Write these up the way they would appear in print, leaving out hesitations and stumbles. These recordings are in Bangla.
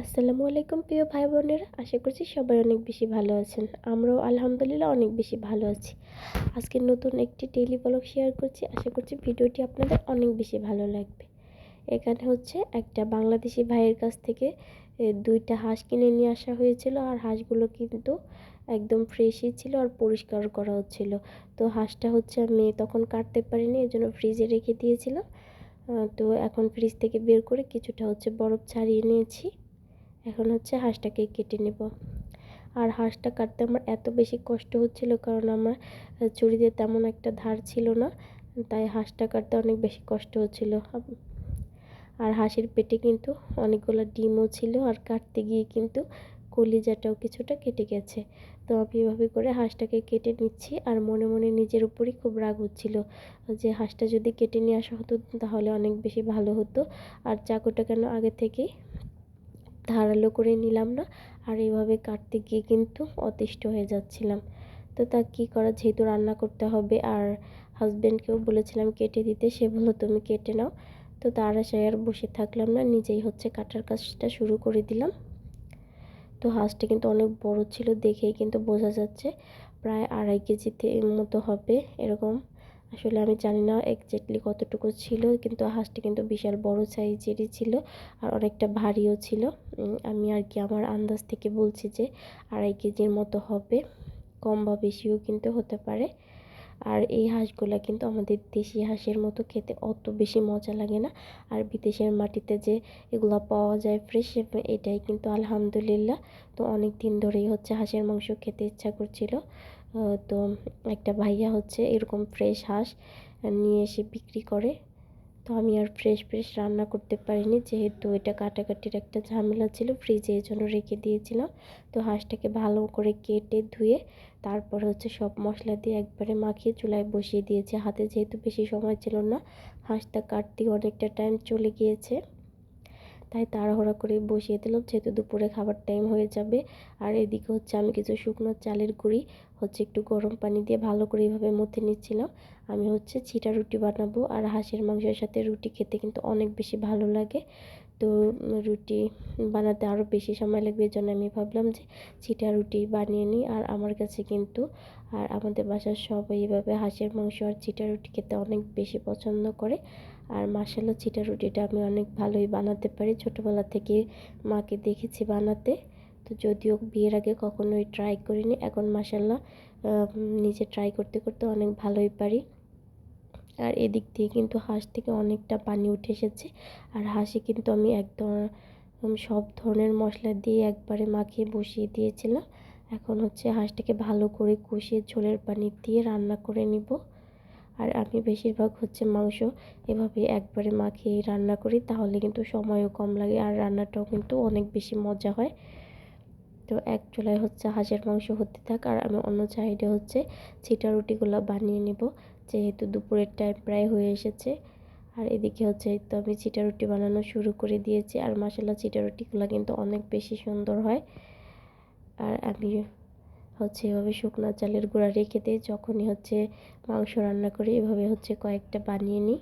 আসসালামু আলাইকুম প্রিয় ভাই বোনেরা, আশা করছি সবাই অনেক বেশি ভালো আছেন। আমরাও আলহামদুলিল্লাহ অনেক বেশি ভালো আছি। আজকে নতুন একটি ডেইলি ব্লগ শেয়ার করছি। আশা করছি ভিডিওটি আপনাদের অনেক বেশি ভালো লাগবে। এখানে হচ্ছে একটা বাংলাদেশি ভাইয়ের কাছ থেকে 2টা হাঁস কিনে নিয়ে আসা হয়েছিল। আর হাঁসগুলো কিন্তু একদম ফ্রেশই ছিল আর পরিষ্কার করা হচ্ছিল। তো হাঁসটা হচ্ছে আমি তখন কাটতে পারিনি, এজন্য ফ্রিজে রেখে দিয়েছিলাম। তো এখন ফ্রিজ থেকে বের করে কিছুটা হচ্ছে বরফ ছাড়িয়ে নিয়েছি। এখন হচ্ছে হাঁসটাকে কেটে নেব। আর হাঁসটা কাটতে আমার এত বেশি কষ্ট হচ্ছিল কারণ আমার ছুরিতে তেমন একটা ধার ছিল না, তাই হাঁসটা কাটতে অনেক বেশি কষ্ট হচ্ছিল। আর হাঁসের পেটে কিন্তু অনেকগুলো ডিমও ছিল, আর কাটতে গিয়ে কিন্তু কলিজাটাও কিছুটা কেটে গেছে। তো আমি এভাবে করে হাঁসটাকে কেটে নিচ্ছি, আর মনে মনে নিজের উপরই খুব রাগ হচ্ছিল যে হাঁসটা যদি কেটে নিয়ে আসা হতো তাহলে অনেক বেশি ভালো হতো। আর চাকুটা কেন আগে থেকেই ধারালো করে নিলাম না, আর এইভাবে কাটতে গিয়ে কিন্তু অতিষ্ঠ হয়ে যাচ্ছিলাম। তো তা কী করা, যেহেতু রান্না করতে হবে, আর হাজব্যান্ডকেও বলেছিলাম কেটে দিতে, সে বললো তুমি কেটে নাও। তো তার আশায় আর বসে থাকলাম না, নিজেই হচ্ছে কাটার কাজটা শুরু করে দিলাম। তো হাঁসটা কিন্তু অনেক বড় ছিল, দেখেই কিন্তু বোঝা যাচ্ছে প্রায় 2.5 কেজিতে মতো হবে এরকম। আসলে আমি জানি না এক্স্যাক্টলি কতটুকু ছিল, কিন্তু হাঁসটা কিন্তু বিশাল বড় সাইজেরই ছিল আর অনেকটা ভারীও ছিল। আমি আর কি আমার আন্দাজ থেকে বলছি যে 2.5 কেজির মতো হবে, কম বা বেশিও কিন্তু হতে পারে। আর এই হাঁসগুলা কিন্তু আমাদের দেশি হাঁসের মতো খেতে অত বেশি মজা লাগে না। আর বিদেশের মাটিতে যে এগুলো পাওয়া যায় ফ্রেশ, এটাই কিন্তু আলহামদুলিল্লাহ। তো অনেক দিন ধরেই হচ্ছে হাঁসের মাংস খেতে ইচ্ছা করছিল। তো একটা ভাইয়া হচ্ছে এরকম ফ্রেশ হাঁস নিয়ে এসে বিক্রি করে। তো আমি আর ফ্রেশ ফ্রেশ রান্না করতে পারিনি, যেহেতু এটা কাটাকাটির একটা ঝামেলা ছিল, ফ্রিজে এই জন্য রেখে দিয়েছিলাম। তো হাঁসটাকে ভালো করে কেটে ধুয়ে তারপর হচ্ছে সব মশলা দিয়ে একবারে মাখিয়ে চুলায় বসিয়ে দিয়েছি। হাতে যেহেতু বেশি সময় ছিল না, হাঁসটা কাটতেই অনেকটা টাইম চলে গিয়েছে, তাই তাড়াহুড়া করে বসিয়ে দিলাম, যেহেতু দুপুরে খাবার টাইম হয়ে যাবে। আর এদিকে হচ্ছে আমি কিছু শুকনো চালের গুঁড়ি হচ্ছে একটু গরম পানি দিয়ে ভালো করে এইভাবে মথে নিচ্ছিলাম। আমি হচ্ছে ছিটা রুটি বানাবো, আর হাঁসের মাংসের সাথে রুটি খেতে কিন্তু অনেক বেশি ভালো লাগে। তো রুটি বানাতে আরও বেশি সময় লাগবে, এই জন্য আমি ভাবলাম যে ছিটা রুটি বানিয়ে নিই। আর আমার কাছে কিন্তু আর আমাদের বাসার সবাই এইভাবে হাঁসের মাংস আর ছিটা রুটি খেতে অনেক বেশি পছন্দ করে। আর মাশাআল্লাহ ছিটা রুটিটা আমি অনেক ভালোই বানাতে পারি, ছোটোবেলা থেকে মাকে দেখেছি বানাতে। তো যদিও বিয়ের আগে কখনোই ট্রাই করিনি, এখন মাশাআল্লাহ নিজে ট্রাই করতে করতে অনেক ভালোই পারি। আর এদিক দিয়ে কিন্তু হাঁস থেকে অনেকটা পানি উঠে এসেছে। আর হাঁসে কিন্তু আমি একদম সব ধরনের মশলা দিয়ে একবারে মাখিয়ে বসিয়ে দিয়েছিলাম। এখন হচ্ছে হাঁসটাকে ভালো করে কষিয়ে ঝোলের পানি দিয়ে রান্না করে নিব। আর আমি বেশিরভাগ হচ্ছে মাংস এভাবে একবারে মাখিয়ে রান্না করি, তাহলে কিন্তু সময়ও কম লাগে আর রান্নাটাও কিন্তু অনেক বেশি মজা হয়। তো এক চুলায় হচ্ছে হাঁসের মাংস হতে থাক, আর আমি অন্য সাইডে হচ্ছে ছিটা রুটিগুলো বানিয়ে নিব, যেহেতু দুপুরের টাইম প্রায় হয়ে এসেছে। আর এদিকে হচ্ছে তো আমি ছিটা রুটি বানানো শুরু করে দিয়েছি, আর মাশাআল্লাহ ছিটা রুটিগুলো কিন্তু অনেক বেশি সুন্দর হয়। আর আমি হচ্ছে এভাবে শুকনো চালের গুঁড়া রেখে দিই, যখনই হচ্ছে মাংস রান্না করি এভাবে হচ্ছে কয়েকটা বানিয়ে নিই।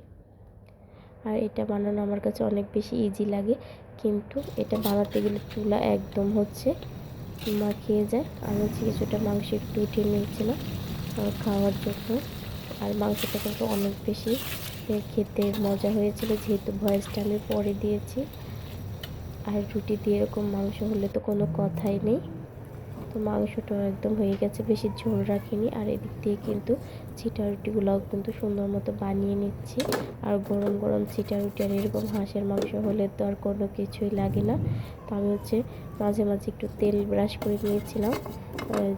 আর এটা বানানো আমার কাছে অনেক বেশি ইজি লাগে, কিন্তু এটা বানাতে গেলে চুলা একদম হচ্ছে মাখিয়ে যায়। আমি হচ্ছে কিছুটা মাংস একটু উঠিয়ে নিয়েছিলাম খাওয়ার জন্য। আর মাংসটা কিন্তু অনেক বেশি খেতে মজা হয়েছিল, যেহেতু ভয়েসটা আমি পরে দিয়েছি। আর রুটি দিয়ে এরকম মাংস হলে তো কোনো কথাই নেই। তো মাংসটাও একদম হয়ে গেছে, বেশি ঝোল রাখিনি। আর এদিক দিয়ে কিন্তু ছিটা রুটিগুলোও কিন্তু সুন্দর মতো বানিয়ে নিচ্ছি। আর গরম গরম ছিটা রুটি আর এরকম হাঁসের মাংস হলে তো আর কোনো কিছুই লাগে না। তো আমি হচ্ছে মাঝে মাঝে একটু তেল ব্রাশ করে নিয়েছিলাম,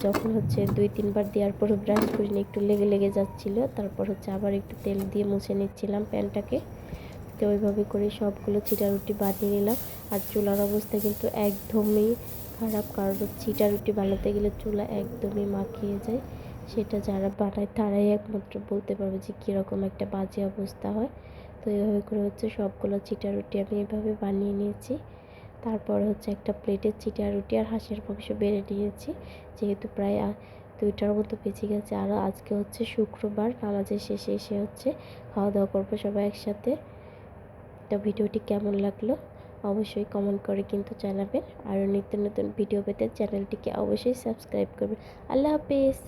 যখন হচ্ছে 2-3 বার দেওয়ার পরও ব্রাশ করিনি, একটু লেগে লেগে যাচ্ছিলো, তারপর হচ্ছে আবার একটু তেল দিয়ে মুছে নিচ্ছিলাম প্যানটাকে। তো ওইভাবে করে সবগুলো ছিটা রুটি বানিয়ে নিলাম। আর চুলার অবস্থা কিন্তু একদমই খারাপ, কারণ ছিটা রুটি বানাতে গেলে চুলা একদমই মাখিয়ে যায়। সেটা যারা বানায় তারাই একমাত্র বলতে পারবে যে কীরকম একটা বাজে অবস্থা হয়। তো এইভাবে করে হচ্ছে সবগুলো ছিটা রুটি আমি এভাবে বানিয়ে নিয়েছি। তারপর হচ্ছে একটা প্লেটে ছিটা রুটি আর হাঁসের মাংস বেড়ে নিয়েছি, যেহেতু প্রায় 2টার মতো বেঁচে গেছে। আরও আজকে হচ্ছে শুক্রবার, নামাজের শেষে এসে হচ্ছে খাওয়া দাওয়া করবো সবাই একসাথে। তো ভিডিওটি কেমন লাগলো অবশ্যই কমেন্ট করে কিন্তু জানাবেন। আরও নিত্য নতুন ভিডিও পেতে চ্যানেলটিকে অবশ্যই সাবস্ক্রাইব করবেন। আল্লাহ হাফিজ।